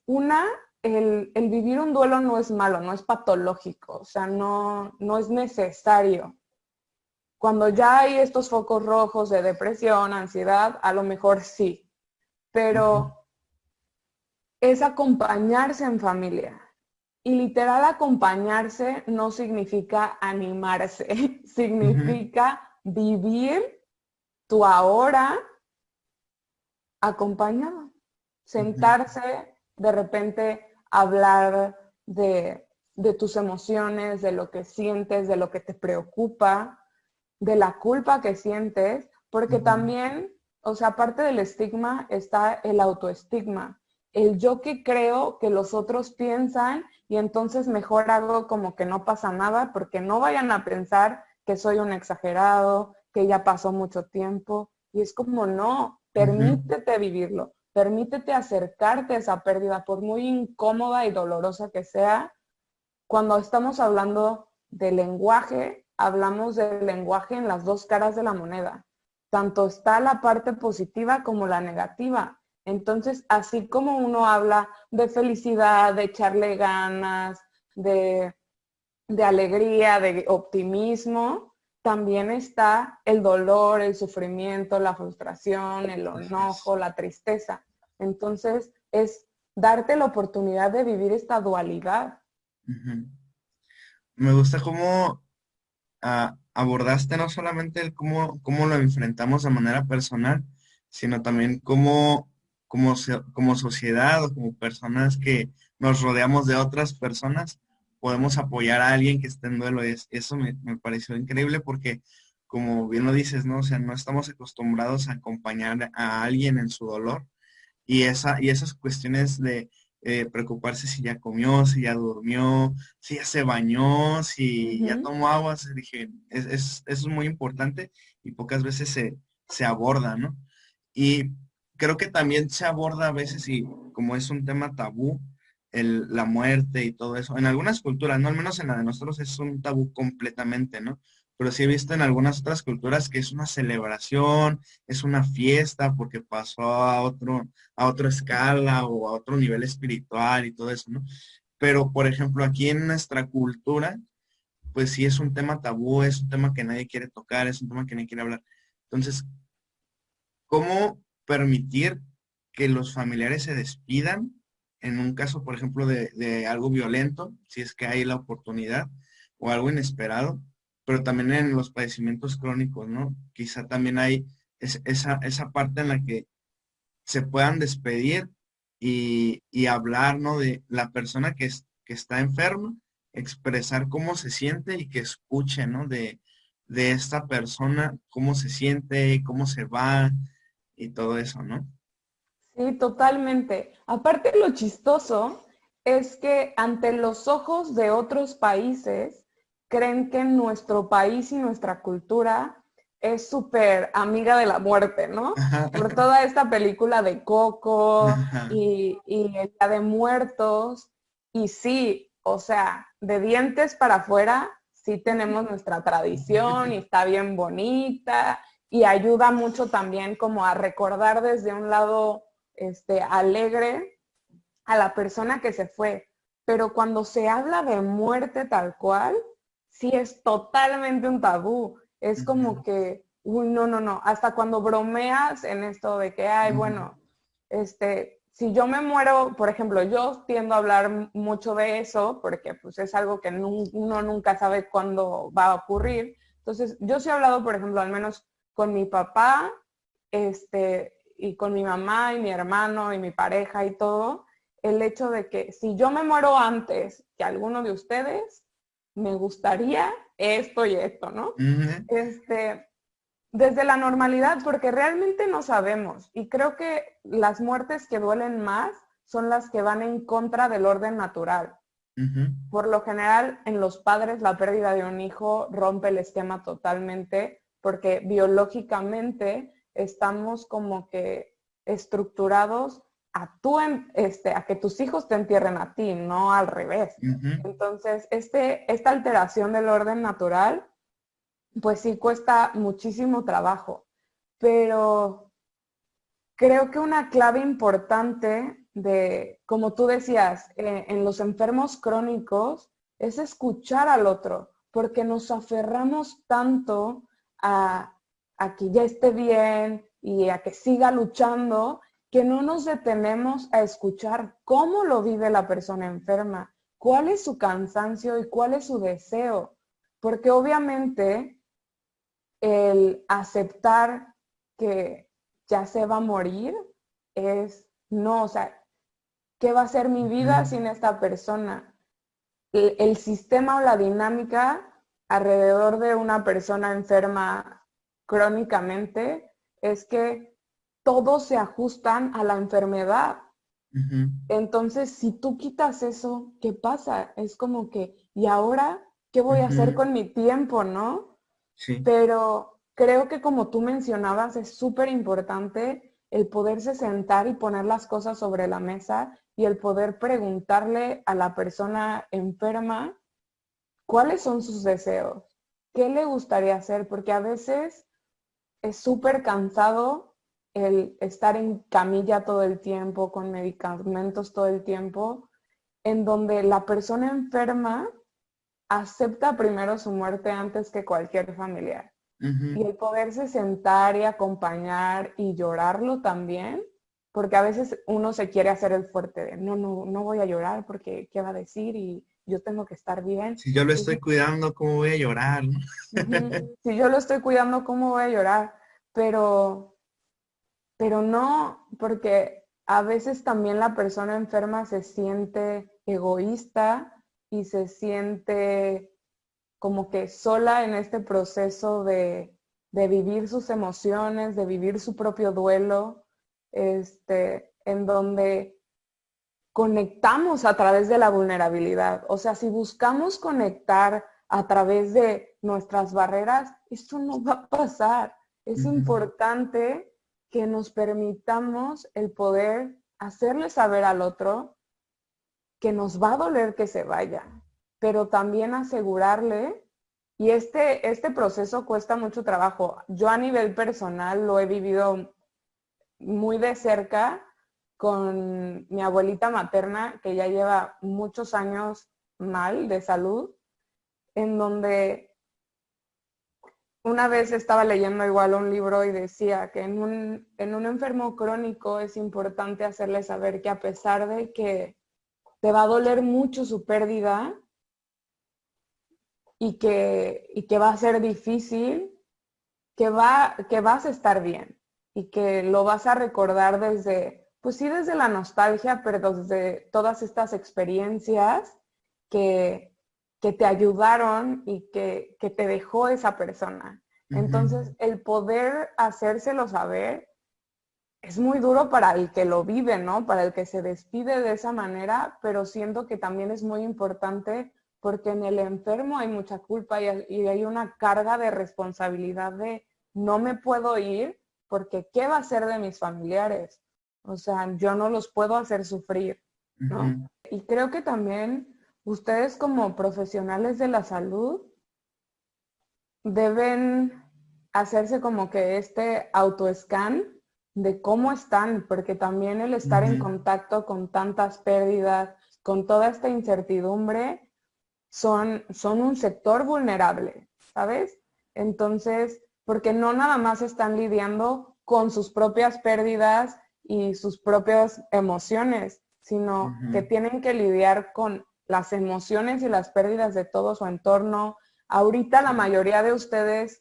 el vivir un duelo no es malo, no es patológico, o sea, no es necesario. Cuando ya hay estos focos rojos de depresión, ansiedad, a lo mejor sí, Ujú, pero es acompañarse en familia. Y literal acompañarse no significa animarse, ujú, significa vivir tu ahora acompañado. ujú, Sentarse, de repente hablar de tus emociones, de lo que sientes, de lo que te preocupa, de la culpa que sientes, porque ujú, también, o sea, aparte del estigma está el autoestigma, el yo que creo que los otros piensan y entonces mejor hago como que no pasa nada porque no vayan a pensar que soy un exagerado, que ya pasó mucho tiempo. Y es como no, ujú. permítete vivirlo, permítete acercarte a esa pérdida, por muy incómoda y dolorosa que sea. Cuando estamos hablando de lenguaje, hablamos del lenguaje en las dos caras de la moneda. Tanto está la parte positiva como la negativa. Entonces, así como uno habla de felicidad, de echarle ganas, de, de alegría, de optimismo, también está el dolor, el sufrimiento, la frustración, el Así es. enojo, la tristeza. Entonces, es darte la oportunidad de vivir esta dualidad. Ujú. Me gusta cómo abordaste no solamente el cómo lo enfrentamos de manera personal, sino también como sociedad o como personas que nos rodeamos de otras personas, podemos apoyar a alguien que esté en duelo. Eso me pareció increíble porque, como bien lo dices, ¿no? O sea, no estamos acostumbrados a acompañar a alguien en su dolor y esas cuestiones de preocuparse si ya comió, si ya durmió, si ya se bañó, si ya Ujú. tomó agua, dije, eso es muy importante y pocas veces se aborda, ¿no? Y creo que también se aborda a veces, y como es un tema tabú, la muerte y todo eso. En algunas culturas, no al menos en la de nosotros, es un tabú completamente, ¿no? Pero sí he visto en algunas otras culturas que es una celebración, es una fiesta porque pasó a otra escala o a otro nivel espiritual y todo eso, ¿no? Pero, por ejemplo, aquí en nuestra cultura, pues sí es un tema tabú, es un tema que nadie quiere tocar, es un tema que nadie quiere hablar. Entonces, ¿cómo permitir que los familiares se despidan en un caso, por ejemplo, de algo violento, si es que hay la oportunidad, o algo inesperado, pero también en los padecimientos crónicos, ¿no? Quizá también hay esa parte en la que se puedan despedir y hablar, ¿no? De la persona que está enferma, expresar cómo se siente y que escuche, ¿no? De esta persona, cómo se siente, cómo se va y todo eso, ¿no? Sí, totalmente. Aparte, lo chistoso es que ante los ojos de otros países, creen que nuestro país y nuestra cultura es súper amiga de la muerte, ¿no? Ajá, Por toda esta película de Coco ajá, y el Día de Muertos. Y sí, o sea, de dientes para afuera, sí tenemos nuestra tradición y está bien bonita y ayuda mucho también como a recordar desde un lado alegre a la persona que se fue. Pero cuando se habla de muerte tal cual, sí es totalmente un tabú. Es como ujú, que, uy, no, no, no. Hasta cuando bromeas en esto de que, ay, ujú, bueno, si yo me muero, por ejemplo, yo tiendo a hablar mucho de eso porque pues es algo que uno nunca sabe cuándo va a ocurrir. Entonces, yo sí he hablado, por ejemplo, al menos con mi papá, y con mi mamá y mi hermano y mi pareja y todo, el hecho de que si yo me muero antes que alguno de ustedes, me gustaría esto y esto, ¿no? ujú, Este, desde la normalidad, porque realmente no sabemos. Y creo que las muertes que duelen más son las que van en contra del orden natural. ujú. Por lo general, en los padres, la pérdida de un hijo rompe el esquema totalmente, porque biológicamente estamos como que estructurados a que tus hijos te entierren a ti, no al revés. Ujú. Entonces, esta alteración del orden natural, pues sí cuesta muchísimo trabajo, pero creo que una clave importante de, como tú decías, en los enfermos crónicos es escuchar al otro, porque nos aferramos tanto a, a que ya esté bien y a que siga luchando, que no nos detenemos a escuchar cómo lo vive la persona enferma, cuál es su cansancio y cuál es su deseo. Porque obviamente el aceptar que ya se va a morir es, no, o sea, ¿qué va a ser mi vida Ujú, sin esta persona? El sistema o la dinámica alrededor de una persona enferma crónicamente es que todos se ajustan a la enfermedad. ujú, Entonces, si tú quitas eso, ¿qué pasa? Es como que, ¿y ahora qué voy a hacer ujú. con mi tiempo, no? Sí. Pero creo que como tú mencionabas, es súper importante el poderse sentar y poner las cosas sobre la mesa y el poder preguntarle a la persona enferma cuáles son sus deseos, qué le gustaría hacer, porque a veces es súper cansado el estar en camilla todo el tiempo, con medicamentos todo el tiempo, en donde la persona enferma acepta primero su muerte antes que cualquier familiar. Ujú. Y el poderse sentar y acompañar y llorarlo también, porque a veces uno se quiere hacer el fuerte de, no voy a llorar porque qué va a decir y yo tengo que estar bien. Si yo lo Y estoy cuidando, ¿cómo voy a llorar, no? si yo lo estoy cuidando, ¿cómo voy a llorar? Pero, pero no, porque a veces también la persona enferma se siente egoísta y se siente como que sola en este proceso de vivir sus emociones, de vivir su propio duelo, en donde conectamos a través de la vulnerabilidad. O sea, si buscamos conectar a través de nuestras barreras, esto no va a pasar. Es Ujú, importante que nos permitamos el poder hacerle saber al otro que nos va a doler que se vaya, pero también asegurarle, y este proceso cuesta mucho trabajo. Yo a nivel personal lo he vivido muy de cerca con mi abuelita materna, que ya lleva muchos años mal de salud, en donde una vez estaba leyendo igual un libro y decía que en un enfermo crónico es importante hacerle saber que a pesar de que te va a doler mucho su pérdida y que va a ser difícil, que vas a estar bien y que lo vas a recordar desde, pues sí, desde la nostalgia, pero desde todas estas experiencias que, que te ayudaron y que te dejó esa persona. ujú, Entonces, el poder hacérselo saber es muy duro para el que lo vive, ¿no? Para el que se despide de esa manera, pero siento que también es muy importante porque en el enfermo hay mucha culpa y hay una carga de responsabilidad de no me puedo ir porque ¿qué va a ser de mis familiares? O sea, yo no los puedo hacer sufrir, ¿no? ujú. Y creo que también ustedes como profesionales de la salud deben hacerse como que este autoescan de cómo están, porque también el estar en Ujú, contacto con tantas pérdidas, con toda esta incertidumbre, son un sector vulnerable, ¿sabes? Entonces, porque no nada más están lidiando con sus propias pérdidas y sus propias emociones, sino que ujú. tienen que lidiar con las emociones y las pérdidas de todo su entorno. Ahorita la Sí, mayoría de ustedes,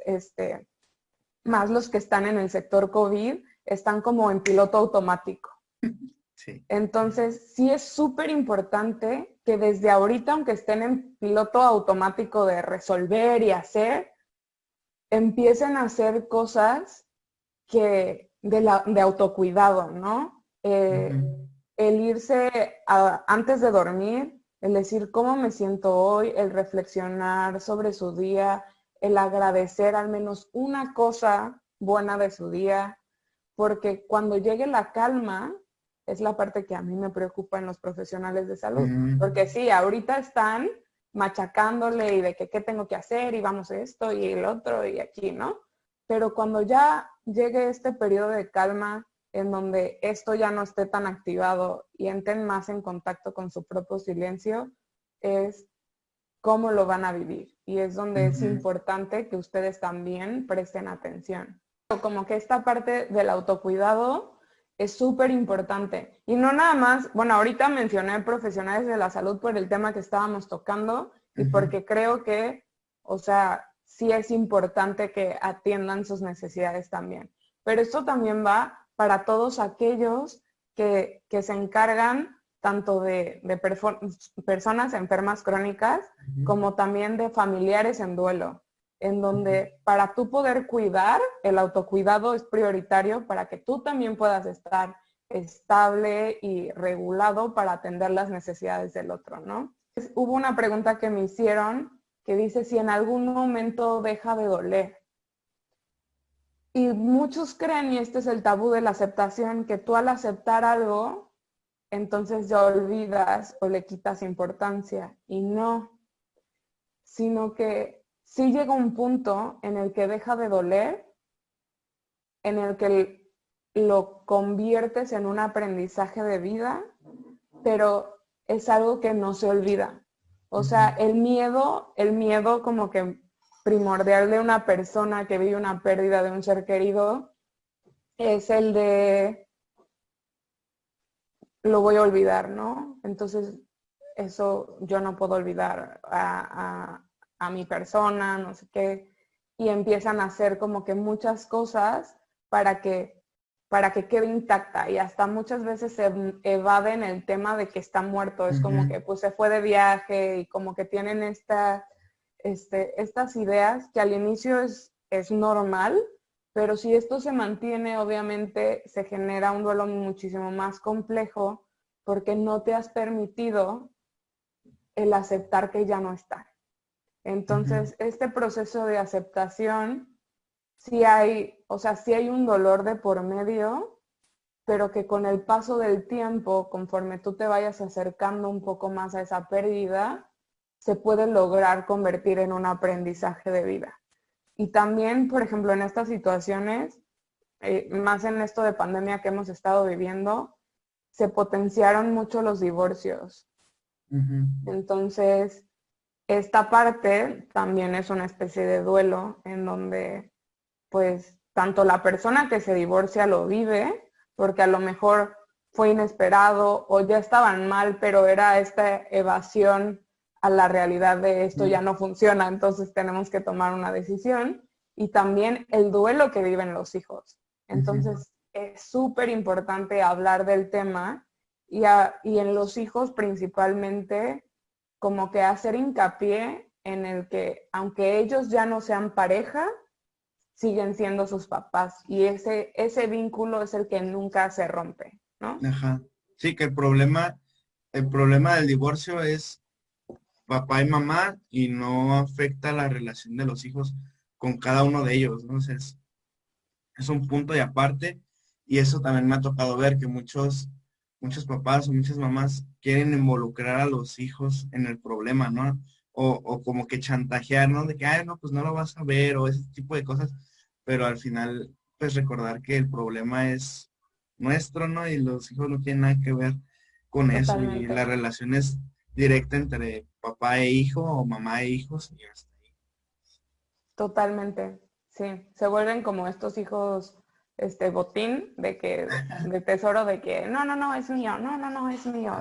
más los que están en el sector COVID, están como en piloto automático. sí. Entonces, sí es súper importante que desde ahorita, aunque estén en piloto automático de resolver y hacer, empiecen a hacer cosas de autocuidado, ¿no? Ujú, El irse antes de dormir, el decir cómo me siento hoy, el reflexionar sobre su día, el agradecer al menos una cosa buena de su día, porque cuando llegue la calma, es la parte que a mí me preocupa en los profesionales de salud, ujú. porque sí, ahorita están machacándole y de que qué tengo que hacer y vamos esto y el otro y aquí, ¿no? Pero cuando ya llegue este periodo de calma en donde esto ya no esté tan activado y entren más en contacto con su propio silencio, es cómo lo van a vivir. y es donde es importante que ustedes también presten atención. Como que esta parte del autocuidado es súper importante. Y no nada más, bueno, ahorita mencioné profesionales de la salud por el tema que estábamos tocando y porque creo que, o sea, sí es importante que atiendan sus necesidades también. Pero esto también va para todos aquellos que se encargan tanto de personas enfermas crónicas como también de familiares en duelo, en donde para tú poder cuidar, el autocuidado es prioritario para que tú también puedas estar estable y regulado para atender las necesidades del otro, ¿no? Hubo una pregunta que me hicieron que dice si en algún momento deja de doler. Y muchos creen, y este es el tabú de la aceptación, que tú al aceptar algo, entonces ya olvidas o le quitas importancia. Y no, sino que sí llega un punto en el que deja de doler, en el que lo conviertes en un aprendizaje de vida, pero es algo que no se olvida. O sea, el miedo como que primordial de una persona que vive una pérdida de un ser querido es el de lo voy a olvidar, ¿no? Entonces, eso yo no puedo olvidar a mi persona, no sé qué, y empiezan a hacer como que muchas cosas para que quede intacta y hasta muchas veces se evaden el tema de que está muerto, es como que pues se fue de viaje y como que tienen estas ideas que al inicio es normal, pero si esto se mantiene, obviamente se genera un duelo muchísimo más complejo porque no te has permitido el aceptar que ya no está. Entonces, este proceso de aceptación, sí hay un dolor de por medio, pero que con el paso del tiempo, conforme tú te vayas acercando un poco más a esa pérdida, se puede lograr convertir en un aprendizaje de vida. Y también, por ejemplo, en estas situaciones, más en esto de pandemia que hemos estado viviendo, se potenciaron mucho los divorcios. Entonces, esta parte también es una especie de duelo en donde, pues, tanto la persona que se divorcia lo vive, porque a lo mejor fue inesperado o ya estaban mal, pero era esta evasión a la realidad de esto ya no funciona, entonces tenemos que tomar una decisión. Y también el duelo que viven los hijos. Entonces, es súper importante hablar del tema y en los hijos principalmente como que hacer hincapié en el que aunque ellos ya no sean pareja, siguen siendo sus papás y ese vínculo es el que nunca se rompe, ¿no? Ajá. Sí, que el problema del divorcio es papá y mamá y no afecta la relación de los hijos con cada uno de ellos, ¿no? O sea, es un punto de aparte y eso también me ha tocado ver que muchos papás o muchas mamás quieren involucrar a los hijos en el problema, ¿no? O como que chantajear, ¿no? De que, ay, no, pues no lo vas a ver o ese tipo de cosas, pero al final, pues recordar que el problema es nuestro, ¿no? Y los hijos no tienen nada que ver con eso y la Totalmente, relación es directa entre papá e hijo o mamá e hijos y hasta ahí. totalmente, sí. Se vuelven como estos hijos, botín, de tesoro, de que no, no, no, es mío, no, no, no, es mío.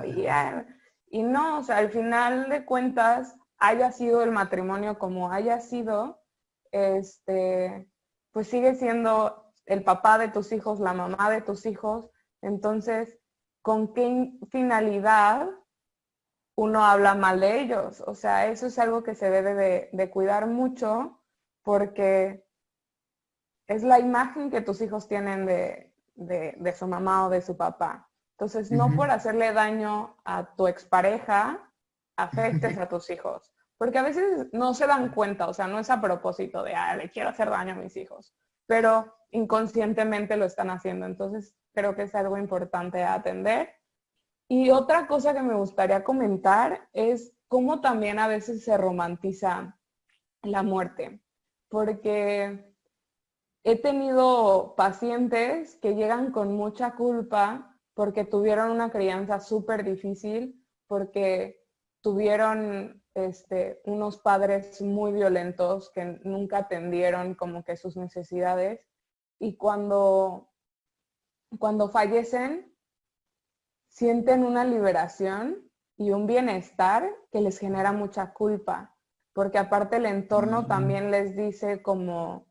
Y no, o sea, al final de cuentas, haya sido el matrimonio como haya sido, pues sigue siendo el papá de tus hijos, la mamá de tus hijos. Entonces, ¿con qué finalidad uno habla mal de ellos? O sea, eso es algo que se debe de cuidar mucho porque es la imagen que tus hijos tienen de su mamá o de su papá. Entonces, no por hacerle daño a tu expareja, afectes a tus hijos. Porque a veces no se dan cuenta, o sea, no es a propósito de, le quiero hacer daño a mis hijos, pero inconscientemente lo están haciendo. Entonces, creo que es algo importante a atender. Y otra cosa que me gustaría comentar es cómo también a veces se romantiza la muerte, porque he tenido pacientes que llegan con mucha culpa porque tuvieron una crianza súper difícil, porque tuvieron unos padres muy violentos que nunca atendieron como que sus necesidades, y cuando fallecen sienten una liberación y un bienestar que les genera mucha culpa, porque aparte el entorno también les dice como,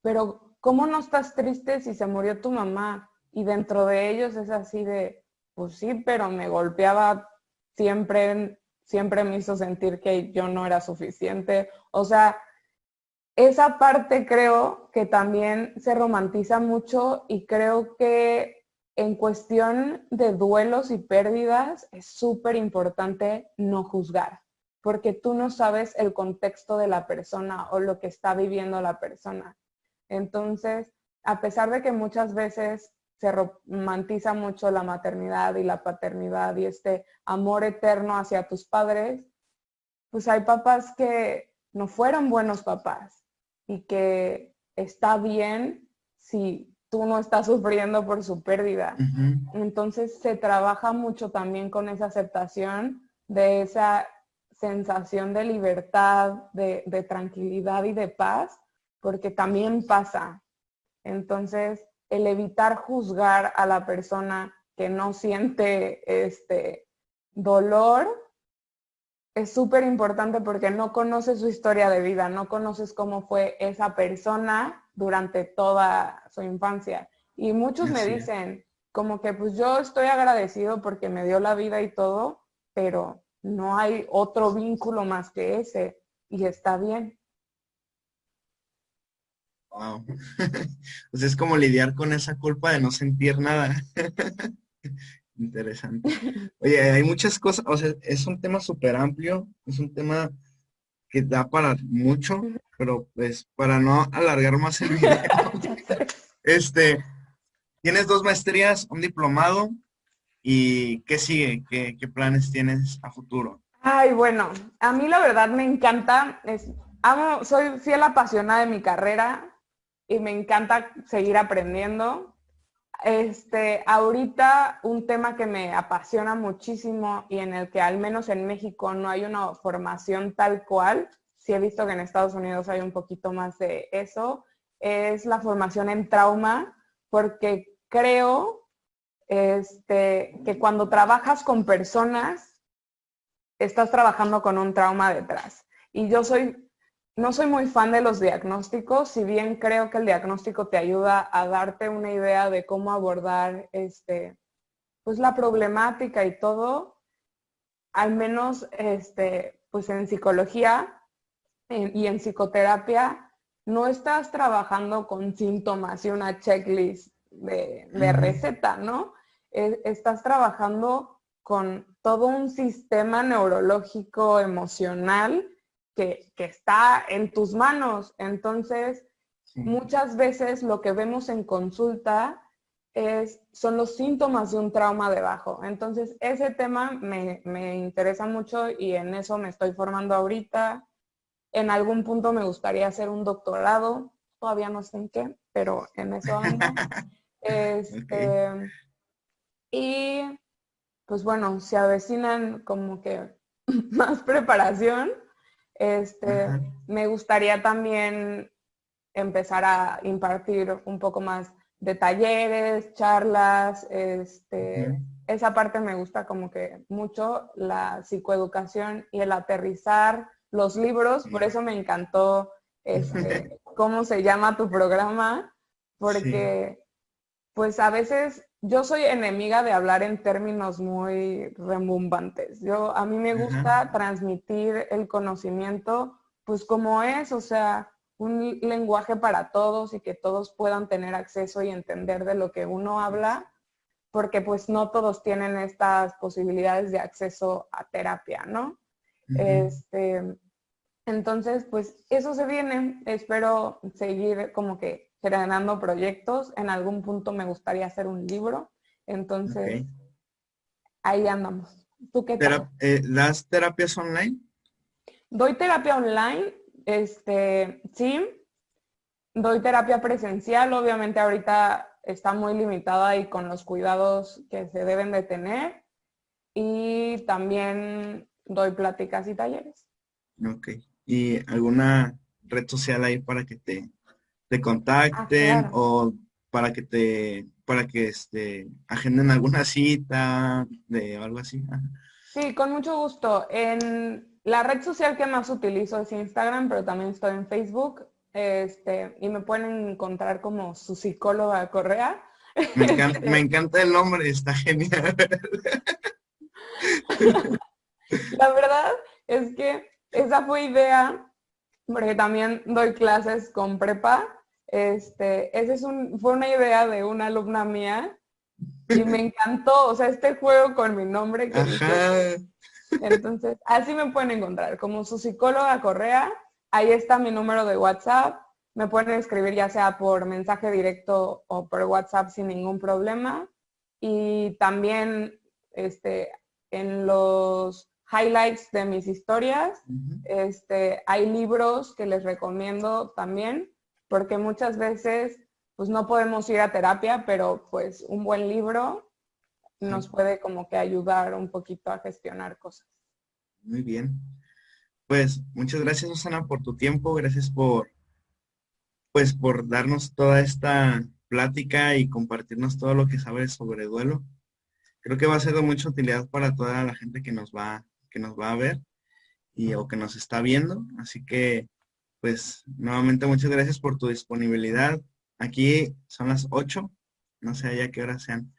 pero ¿cómo no estás triste si se murió tu mamá? Y dentro de ellos es así de, pues sí, pero me golpeaba siempre, siempre me hizo sentir que yo no era suficiente. O sea, esa parte creo que también se romantiza mucho, y creo que en cuestión de duelos y pérdidas es súper importante no juzgar, porque tú no sabes el contexto de la persona o lo que está viviendo la persona. Entonces, a pesar de que muchas veces se romantiza mucho la maternidad y la paternidad y este amor eterno hacia tus padres, pues hay papás que no fueron buenos papás, y que está bien si tú no estás sufriendo por su pérdida. Entonces se trabaja mucho también con esa aceptación de esa sensación de libertad, de tranquilidad y de paz, porque también pasa. Entonces, el evitar juzgar a la persona que no siente dolor es súper importante, porque no conoces su historia de vida, no conoces cómo fue esa persona durante toda su infancia. Y muchos me Así es. dicen, como que pues yo estoy agradecido porque me dio la vida y todo, pero no hay otro vínculo más que ese, y está bien. Wow. Pues es como lidiar con esa culpa de no sentir nada. Interesante. Oye, hay muchas cosas, o sea, es un tema súper amplio, es un tema que da para mucho, pero pues para no alargar más el video, Ya sé. este, tienes 2 maestrías, un diplomado, ¿y qué sigue? ¿Qué planes tienes a futuro? Ay, bueno, a mí la verdad me encanta, soy fiel apasionada de mi carrera y me encanta seguir aprendiendo. Ahorita un tema que me apasiona muchísimo y en el que al menos en México no hay una formación tal cual, sí he visto que en Estados Unidos hay un poquito más de eso, es la formación en trauma, porque creo que cuando trabajas con personas, estás trabajando con un trauma detrás. Y no soy muy fan de los diagnósticos, si bien creo que el diagnóstico te ayuda a darte una idea de cómo abordar pues la problemática y todo, al menos pues en psicología y en psicoterapia, no estás trabajando con síntomas y una checklist de Ujú. receta, ¿no? Estás trabajando con todo un sistema neurológico, emocional, que está en tus manos. Entonces, Sí. muchas veces lo que vemos en consulta son los síntomas de un trauma debajo. Entonces, ese tema me interesa mucho y en eso me estoy formando ahorita. En algún punto me gustaría hacer un doctorado, todavía no sé en qué, pero en eso ando. Ok. Este, y pues bueno, se avecinan como que más preparación. Ajá. Me gustaría también empezar a impartir un poco más de talleres, charlas, Ujú. esa parte me gusta como que mucho, la psicoeducación y el aterrizar los libros, por eso me encantó cómo se llama tu programa, Sí. porque pues a veces yo soy enemiga de hablar en términos muy rebumbantes. A mí me Ajá. gusta transmitir el conocimiento pues como es, o sea, un lenguaje para todos y que todos puedan tener acceso y entender de lo que uno habla, porque pues no todos tienen estas posibilidades de acceso a terapia, ¿no? Ujú. Este, entonces, pues eso se viene. Espero seguir como que generando proyectos. En algún punto me gustaría hacer un libro. Entonces, Ok. ahí andamos. ¿Tú qué tal? ¿Das terapias online? Doy terapia online, sí. Doy terapia presencial. Obviamente ahorita está muy limitada y con los cuidados que se deben de tener. Y también doy pláticas y talleres. Ok. ¿Y alguna red social ahí para que te Ah, contacten claro. o para que agenden alguna cita de o algo así? Ajá. Sí, con mucho gusto. En la red social que más utilizo es Instagram, pero también estoy en Facebook. Y me pueden encontrar como su psicóloga Correa. Me Este, encanta el nombre, está genial. la verdad es que esa fue idea, porque también doy clases con prepa. Fue una idea de una alumna mía y me encantó, o sea, este juego con mi nombre que dije, Ajá. entonces, así me pueden encontrar, como su psicóloga Correa. Ahí está mi número de WhatsApp. Me pueden escribir ya sea por mensaje directo o por WhatsApp sin ningún problema. Y también en los highlights de mis historias, Ujú. hay libros que les recomiendo también, porque muchas veces pues no podemos ir a terapia, pero pues un buen libro nos Sí, puede como que ayudar un poquito a gestionar cosas. muy bien. Pues muchas gracias, Susana, por tu tiempo. Gracias pues, por darnos toda esta plática y compartirnos todo lo que sabes sobre duelo. Creo que va a ser de mucha utilidad para toda la gente que nos va a ver o que nos está viendo. Así que, pues, nuevamente muchas gracias por tu disponibilidad. Aquí son las 8, no sé ya qué horas sean,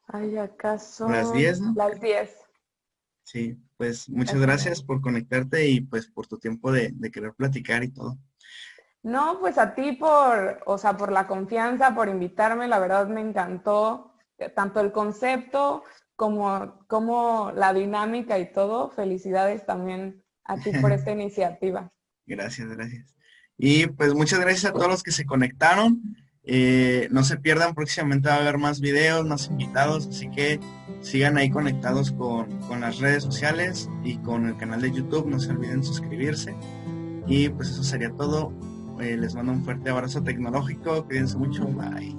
Ay, acá las son 10, ¿no? las 10. Sí, pues muchas Casi no. gracias por conectarte y pues por tu tiempo de querer platicar y todo. No, pues a ti por, o sea, por la confianza, por invitarme, la verdad me encantó tanto el concepto como la dinámica y todo. Felicidades también a ti por esta iniciativa. Gracias, gracias. Y pues muchas gracias a todos los que se conectaron. No se pierdan, próximamente va a haber más videos, más invitados, así que sigan ahí conectados con las redes sociales y con el canal de YouTube. No se olviden suscribirse. Y pues eso sería todo. Les mando un fuerte abrazo tecnológico. Cuídense mucho. Bye.